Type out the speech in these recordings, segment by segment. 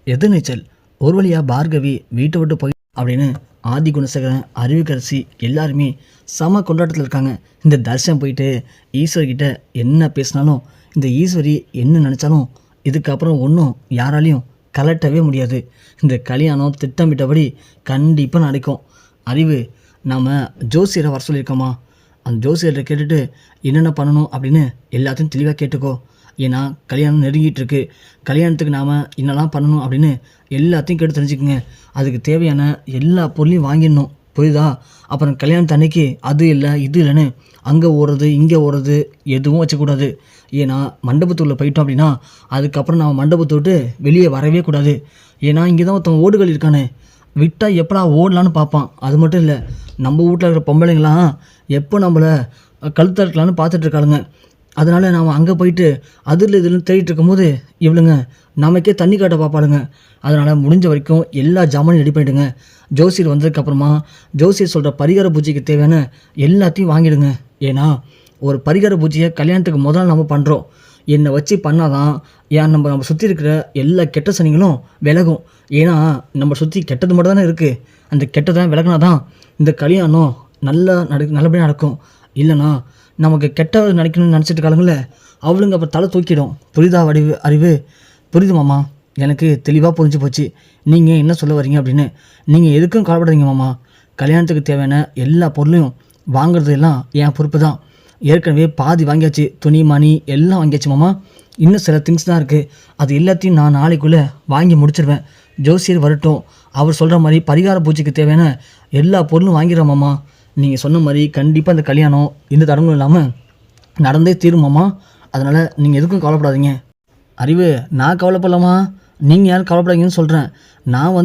எதிர்நீச்சல். ஒரு வழியாக பார்கவி வீட்டை விட்டு போய் அப்படின்னு ஆதி குணசேகரன், அறிவுக்கரசி எல்லாருமே செம கொண்டாட்டத்தில் இருக்காங்க. இந்த தர்ஷன் போயிட்டு ஈஸ்வரிக்கிட்ட என்ன பேசினாலும், இந்த ஈஸ்வரி என்ன நினச்சாலும் இதுக்கப்புறம் ஒன்றும் யாராலையும் கலட்டவே முடியாது. இந்த கல்யாணம் திட்டமிட்டபடி கண்டிப்பாக நடக்கும். அறிவு, நாம் ஜோசியரை வர சொல்லியிருக்கோமா, அந்த ஜோசியரை கேட்டுட்டு என்னென்ன பண்ணணும் அப்படின்னு எல்லாத்தையும் தெளிவாக கேட்டுக்கோ. ஏன்னா கல்யாணம் நெருங்கிட்டுருக்கு. கல்யாணத்துக்கு நாம் என்னெல்லாம் பண்ணணும் அப்படின்னு எல்லாத்தையும் கேட்டு தெரிஞ்சுக்குங்க. அதுக்கு தேவையான எல்லா பொருளையும் வாங்கிடணும், புரியுதா? அப்புறம் கல்யாணத்து அன்னைக்கு அது இல்லை இது இல்லைன்னு அங்கே ஓடுறது இங்கே ஓடுறது எதுவும் வச்சக்கூடாது. ஏன்னா மண்டபத்துக்குள்ளே போயிட்டோம் அப்படின்னா அதுக்கப்புறம் நம்ம மண்டபத்தை விட்டு வெளியே வரவே கூடாது. ஏன்னா இங்கே தான் ஒருத்தன் ஓடுகள் இருக்கானே, விட்டால் எப்படா ஓடலான்னு பார்ப்பான். அது மட்டும் இல்லை, நம்ம வீட்டில் இருக்கிற பொம்பளைங்களாம் எப்போ நம்மளை கழுத்தறுக்கலான்னு பார்த்துட்ருக்காளுங்க. அதனால் நாம் அங்கே போயிட்டு அதில் இதில் தேடிட்டு இருக்கும்போது இவளுங்க நமக்கே தண்ணி காட்ட பார்ப்பாளுங்க. அதனால் முடிஞ்ச வரைக்கும் எல்லா ஜாமானையும் ரெடி பண்ணிவிடுங்க. ஜோசியர் வந்ததுக்கப்புறமா ஜோசியர் சொல்கிற பரிகார பூஜைக்கு தேவையான எல்லாத்தையும் வாங்கிடுங்க. ஏன்னா ஒரு பரிகார பூஜையை கல்யாணத்துக்கு முதல்ல நம்ம பண்ணுறோம். என்னை வச்சு பண்ணாதான் நம்ம சுற்றி இருக்கிற எல்லா கெட்ட சனிகளும் விலகும். ஏன்னா நம்ம சுற்றி கெட்டது மட்டும் தானே இருக்குது. அந்த கெட்டதை விலகினா தான் இந்த கல்யாணம் நல்லபடியாக நடக்கும். இல்லைனா நமக்கு கெட்ட நினைக்கணும்னு நினச்சிட்டு இருக்காளுங்கள, அவளுங்க அப்போ தலை தூக்கிடும். புரியுதா அறிவு? புரியுது மாமா, எனக்கு தெளிவாக புரிஞ்சு போச்சு நீங்கள் என்ன சொல்ல வரீங்க அப்படின்னு. நீங்கள் எதுக்கும் கவலைப்படாதீங்க மாமா. கல்யாணத்துக்கு தேவையான எல்லா பொருளையும் வாங்குறது எல்லாம் என் பொறுப்பு தான். ஏற்கனவே பாதி வாங்கியாச்சு, துணி மணி எல்லாம் வாங்கியாச்சு மாமா. இன்னும் சில திங்ஸ் தான் இருக்குது. அது எல்லாத்தையும் நான் நாளைக்குள்ளே வாங்கி முடிச்சிடுவேன். ஜோசியர் வரட்டும், அவர் சொல்கிற மாதிரி பரிகார பூஜைக்கு தேவையான எல்லா பொருளும் வாங்கிடுறேன் மாமா. நீங்கள் சொன்ன மாதிரி கண்டிப்பாக இந்த கல்யாணம் இந்த தடங்களும் இல்லாமல் நடந்தே தீருமாம்மா. அதனால் நீங்கள் எதுக்கும் கவலைப்படாதீங்க. அறிவு, நான் கவலைப்படலாமா? நீங்கள் யாரும் கவலைப்படாதீங்கன்னு சொல்கிறேன். நான்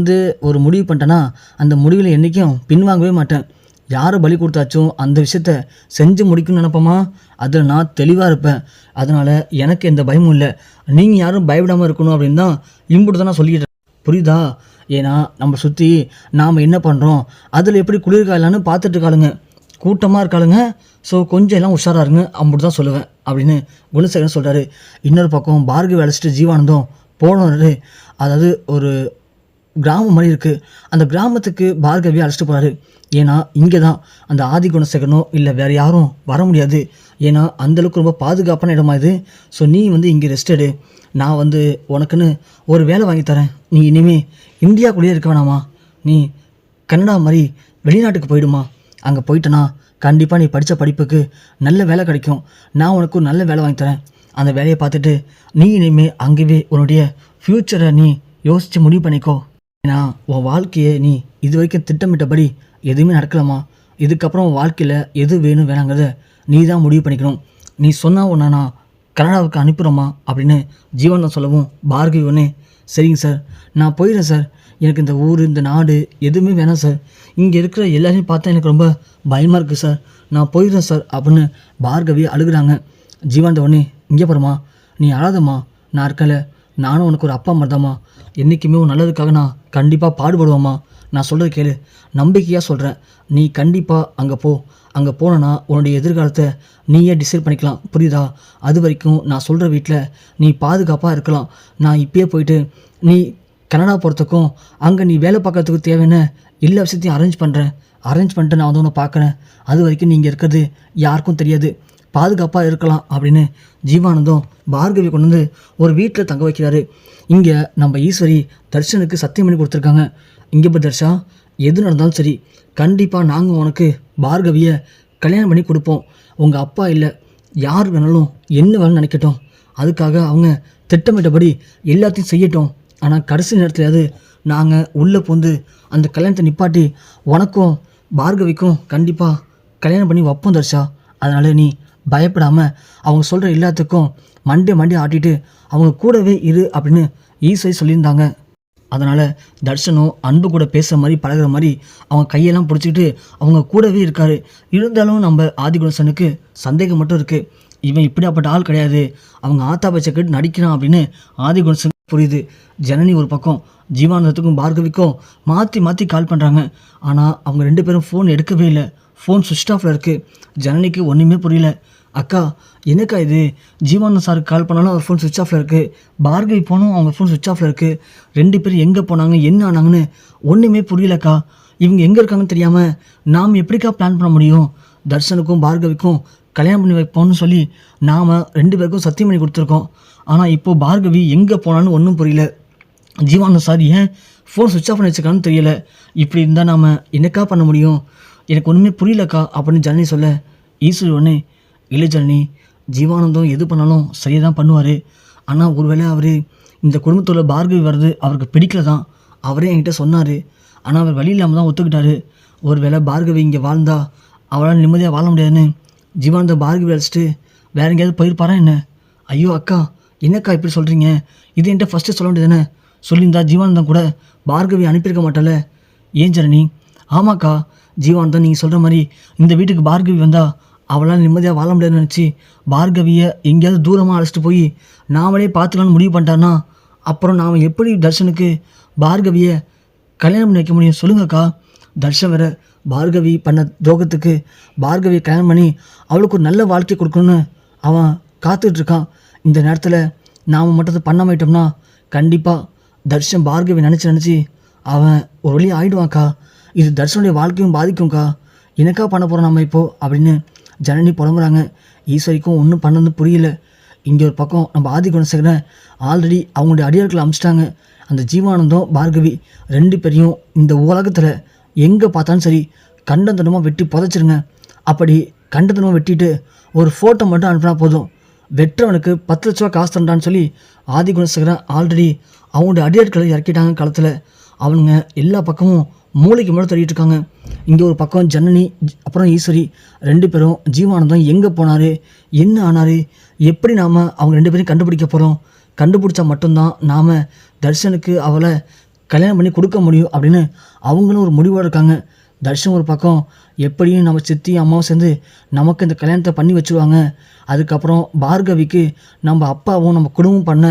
ஒரு முடிவு பண்ணிட்டேன்னா அந்த முடிவில் என்றைக்கும் பின்வாங்கவே மாட்டேன். யாரை பலி கொடுத்தாச்சும் அந்த விஷயத்த செஞ்சு முடிக்கணும்னு நினைப்போமா, அதில் நான் தெளிவாக இருப்பேன். அதனால் எனக்கு எந்த பயமும் இல்லை. நீங்கள் யாரும் பயப்படாமல் இருக்கணும் அப்படின்னு தான் இம்புட்டு தான் நான் சொல்லிக்கிட்டேன், புரியுதா? ஏன்னா நம்ம சுற்றி நாம் என்ன பண்ணுறோம், அதில் எப்படி குளிர்காயலான்னு பார்த்துட்டு இருக்காளுங்க, கூட்டமாக இருக்காளுங்க. ஸோ கொஞ்சம் எல்லாம் உஷாராக இருங்க, அப்படி தான் சொல்லுவேன் அப்படின்னு குணசேகரன் சொல்கிறாரு. இன்னொரு பக்கம் பார்கவி அழைச்சிட்டு ஜீவானந்தம் போனாரு. அதாவது ஒரு கிராமம் மாதிரி இருக்குது. அந்த கிராமத்துக்கு பார்கவியை அழைச்சிட்டு போகிறாரு. ஏன்னா இங்கே தான் அந்த ஆதி குணசேகரனோ இல்லை வேறு யாரும் வர முடியாது. ஏன்னா அந்தளவுக்கு ரொம்ப பாதுகாப்பான இடமா இது. ஸோ நீ இங்கே ரெஸ்ட் எடு, நான் உனக்குன்னு ஒரு வேலை வாங்கி தரேன். நீ இனிமேல் இந்தியாக்குள்ளேயே இருக்க வேணாமா, நீ கனடா மாதிரி வெளிநாட்டுக்கு போயிடுமா. அங்கே போயிட்டனா கண்டிப்பாக நீ படித்த படிப்புக்கு நல்ல வேலை கிடைக்கும். நான் உனக்கு ஒரு நல்ல வேலை வாங்கி தரேன். அந்த வேலையை பார்த்துட்டு நீ இனிமேல் அங்கேயே உன்னுடைய ஃப்யூச்சரை நீ யோசித்து முடிவு பண்ணிக்கோ. ஏன்னா உன் வாழ்க்கையை நீ இது வரைக்கும் திட்டமிட்டபடி எதுவுமே நடக்கலாமா. இதுக்கப்புறம் உன் வாழ்க்கையில் எது வேணும் வேணாங்கிறத நீ தான் முடிவு பண்ணிக்கணும். நீ சொன்னால் ஒன்றா நான் கனடாவுக்கு அனுப்புகிறோமா அப்படின்னு ஜீவனம் சொல்லவும் பார்கவி ஒன்று, சரிங்க சார், நான் போயிடுறேன் சார். எனக்கு இந்த ஊர் இந்த நாடு எதுவுமே வேணாம் சார். இங்கே இருக்கிற எல்லாரையும் பார்த்தா எனக்கு ரொம்ப பயமாக இருக்குது சார், நான் போயிடுறேன் சார் அப்படின்னு பார்கவி அழுகுறாங்க. ஜீவானந்த உடனே, இங்கே போகிறம்மா, நீ அழாதம்மா, நான் இருக்கல, நானும் உனக்கு ஒரு அப்பா மாதிரிதாம்மா. என்றைக்குமே உன் நல்லதுக்காக நான் கண்டிப்பாக பாடுபடுவோம்மா. நான் சொல்கிறது கேளு, நம்பிக்கையாக சொல்கிறேன். நீ கண்டிப்பாக அங்கே போ. அங்கே போனேன்னா உன்னுடைய எதிர்காலத்தை நீயே டிசைட் பண்ணிக்கலாம், புரியுதா? அது வரைக்கும் நான் சொல்கிற வீட்டில் நீ பாதுகாப்பாக இருக்கலாம். நான் இப்பயே போயிட்டு நீ கனடா போகிறதுக்கும் அங்கே நீ வேலை பார்க்கறதுக்கு தேவையான எல்லா விஷயத்தையும் அரேஞ்ச் பண்ணிட்டு நான் உன்னை பார்க்குறேன். அது வரைக்கும் நீங்கள் இருக்கிறது யாருக்கும் தெரியாது, பாதுகாப்பாக இருக்கலாம் அப்படின்னு ஜீவானந்தம் பார்கவி கொண்டு ஒரு வீட்டில் தங்க வைக்கிறாரு. இங்கே நம்ம ஈஸ்வரி தர்ஷனுக்கு சத்தியம் பண்ணி கொடுத்துருக்காங்க. இங்கே போய் தர்ஷா, எது நடந்தாலும் சரி கண்டிப்பாக நாங்கள் உனக்கு பார்கவியை கல்யாணம் பண்ணி கொடுப்போம். உங்கள் அப்பா இல்லை, யார் வேணாலும் என்ன வேணும்னு நினைக்கட்டும், அதுக்காக அவங்க திட்டமிட்டபடி எல்லாத்தையும் செய்யட்டும். ஆனால் கடைசி நேரத்துலையாவது நாங்கள் உள்ளே பூந்து அந்த கல்யாணத்தை நிப்பாட்டி உனக்கும் பார்கவிக்கும் கண்டிப்பாக கல்யாணம் பண்ணி வைப்போம் தர்ஷா. அதனால் நீ பயப்படாமல் அவங்க சொல்கிற எல்லாத்துக்கும் மண்டே ஆட்டிட்டு அவங்க கூடவே இரு அப்படின்னு ஈஸ்வரி சொல்லியிருந்தாங்க. அதனால் தர்ஷனும் அன்பு கூட பேசுகிற மாதிரி பழகிற மாதிரி அவங்க கையெல்லாம் பிடிச்சிக்கிட்டு அவங்க கூடவே இருக்கார். இருந்தாலும் நம்ம ஆதிகுணசனுக்கு சந்தேகம் மட்டும் இருக்குது. இவன் இப்படியாப்பட்ட ஆள் கிடையாது, அவங்க ஆத்தா பச்சை கேட்டு நடிக்கிறான் அப்படின்னு ஆதிகுணசன் புரியுது. ஜனனி ஒரு பக்கம் ஜீவானந்தத்துக்கும் பார்கவிக்கும் மாற்றி கால் பண்ணுறாங்க. ஆனால் அவங்க 2 பேரும் ஃபோன் எடுக்கவே இல்லை. ஃபோன் சுவிட்ச் ஆஃபில் இருக்குது. ஜனனிக்கு ஒன்றுமே புரியல. அக்கா என்னக்கா இது, ஜீவானந்த் சாருக்கு கால் பண்ணாலும் அவர் ஃபோன் சுவிட்ச் ஆஃபில் இருக்குது, பார்கவி போனும் அவங்க ஃபோன் சுவிட்ச் ஆஃபில் இருக்குது. 2 பேரும் எங்கே போனாங்க என்ன ஆனாங்கன்னு ஒன்றுமே புரியலக்கா. இவங்க எங்கே இருக்காங்கன்னு தெரியாமல் நாம் எப்படிக்கா பிளான் பண்ண முடியும்? தர்ஷனுக்கும் பார்கவிக்கும் கல்யாணம் பண்ணி வைப்போம்னு சொல்லி நாம் 2 பேருக்கும் சத்தியம் பண்ணி கொடுத்துருக்கோம். ஆனால் இப்போது பார்கவி எங்கே போனான்னு ஒன்றும் புரியல. ஜீவானந்த் சார் ஏன் ஃபோன் சுவிட்ச் ஆஃப் பண்ணி வச்சுருக்கான்னு தெரியல. இப்படி இருந்தால் நாம் என்னக்கா பண்ண முடியும்? எனக்கு ஒன்றுமே புரியலக்கா அப்படின்னு ஜனனி சொல்ல, ஈஸ்வரி ஒன்று இல்லை ஜனனி, ஜீவானந்தம் எது பண்ணாலும் சரியாக தான் பண்ணுவார். ஆனால் ஒருவேளை அவர் இந்த குடும்பத்தோட பார்கவி வர்றது அவருக்கு பிடிக்கல தான். அவரே என்கிட்ட சொன்னார். ஆனால் அவர் வழி இல்லாமல் தான் ஒத்துக்கிட்டாரு. ஒருவேளை பார்கவி இங்கே வாழ்ந்தா அவளால் நிம்மதியாக வாழ முடியாதுன்னு ஜீவானந்த பார்கவி அழைச்சிட்டு வேற எங்கேயாவது போயிருப்பாரா என்ன? ஐயோ அக்கா, என்னக்கா இப்படி சொல்கிறீங்க? இது என்கிட்ட ஃபஸ்ட்டு சொல்ல வேண்டியதானே? சொல்லியிருந்தா ஜீவானந்தம் கூட பார்கவி அனுப்பியிருக்க மாட்டால. ஏன் ஜனனி? ஆமாக்கா, ஜீவானந்தம் நீங்கள் சொல்கிற மாதிரி இந்த வீட்டுக்கு பார்கவி வந்தால் அவளால் நிம்மதியாக வாழ முடியாதுன்னு நினச்சி பார்கவியை எங்கேயாவது தூரமாக அழைச்சிட்டு போய் நாமளே பார்த்துக்கலான்னு முடிவு பண்ணிட்டான்னா அப்புறம் நாம் எப்படி தர்ஷனுக்கு பார்கவியை கல்யாணம் பண்ணி வைக்க முடியும் சொல்லுங்கக்கா? தர்ஷன் வேற பார்கவி பண்ண துரோகத்துக்கு பார்கவியை கல்யாணம் பண்ணி அவளுக்கு ஒரு நல்ல வாழ்க்கை கொடுக்கணும்னு அவன் காத்துட்ருக்கான். இந்த நேரத்தில் நாம் மட்டும் அதை பண்ணாமட்டோம்னா கண்டிப்பாக தர்ஷன் பார்கவி நினச்சி அவன் ஒரு வழி ஆகிடுவான்க்கா. இது தர்ஷனுடைய வாழ்க்கையும் பாதிக்கும்க்கா. எனக்கா பண்ண போகிறோம் நம்ம இப்போது அப்படின்னு ஜனனி புலம்புறாங்க. ஈஸ்வரிக்கும் ஒன்றும் பண்ணது புரியல. இங்கே ஒரு பக்கம் நம்ம ஆதி குணசேகரன் ஆல்ரெடி அவங்களுடைய அடியாட்களை அமிச்சிட்டாங்க. அந்த ஜீவானந்தம் பார்கவி 2 பேரையும் இந்த உலகத்தில் எங்கே பார்த்தாலும் சரி கண்டந்தனமாக வெட்டி புதைச்சிருங்க. அப்படி கண்டந்தனமாக வெட்டிட்டு ஒரு ஃபோட்டோ மட்டும் அனுப்பினா போதும், வெற்றவனுக்கு 10 லட்ச ரூபா காசு தண்டான்னு சொல்லி ஆதி குணசேகரன் ஆல்ரெடி அவங்களுடைய அடியாட்களை இறக்கிட்டாங்க களத்தில். அவனுங்க எல்லா பக்கமும் மூளைக்கு மேலே தள்ளிட்டு இருக்காங்க. இங்கே ஒரு பக்கம் ஜனனி அப்புறம் ஈஸ்வரி 2 பேரும் ஜீவானந்தம் எங்கே போனார், என்ன ஆனார், எப்படி நாம் அவங்க 2 பேரையும் கண்டுபிடிக்க போகிறோம், கண்டுபிடிச்சா மட்டும்தான் நாம் தர்ஷனுக்கு அவளை கல்யாணம் பண்ணி கொடுக்க முடியும் அப்படின்னு அவங்களும் ஒரு முடிவோடு இருக்காங்க. தர்ஷன் ஒரு பக்கம் எப்படியும் நம்ம சித்தி அம்மாவும் சேர்ந்து நமக்கு இந்த கல்யாணத்தை பண்ணி வச்சுருவாங்க. அதுக்கப்புறம் பார்கவிக்கு நம்ம அப்பாவும் நம்ம குடும்பம் பண்ண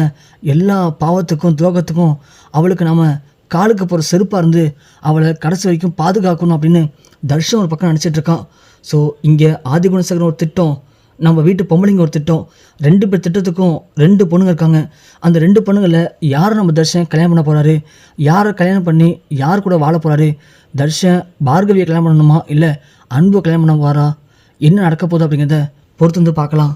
எல்லா பாவத்துக்கும் துரோகத்துக்கும் அவளுக்கு நம்ம காலுக்கு போகிற செருப்பாக இருந்து அவளை கடைசி வரைக்கும் பாதுகாக்கணும் அப்படின்னு தர்ஷன் ஒரு பக்கம் நினச்சிட்ருக்கான். ஸோ இங்கே ஆதி குணசேகரன் ஒரு திட்டம், நம்ம வீட்டு பொம்பளைங்க ஒரு திட்டம், 2 பேர் திட்டத்துக்கும் 2 பொண்ணுங்க இருக்காங்க. அந்த 2 பொண்ணுங்களில் யாரை நம்ம தர்ஷன் கல்யாணம் பண்ண போகிறாரு, யாரை கல்யாணம் பண்ணி யார் கூட வாழ போகிறாரு, தர்ஷன் பார்கவியை கல்யாணம் பண்ணணுமா இல்லை அன்பு கல்யாணம் பண்ண போகிறா, என்ன நடக்க போகுது அப்படிங்கிறத பொறுத்து வந்து பார்க்கலாம்.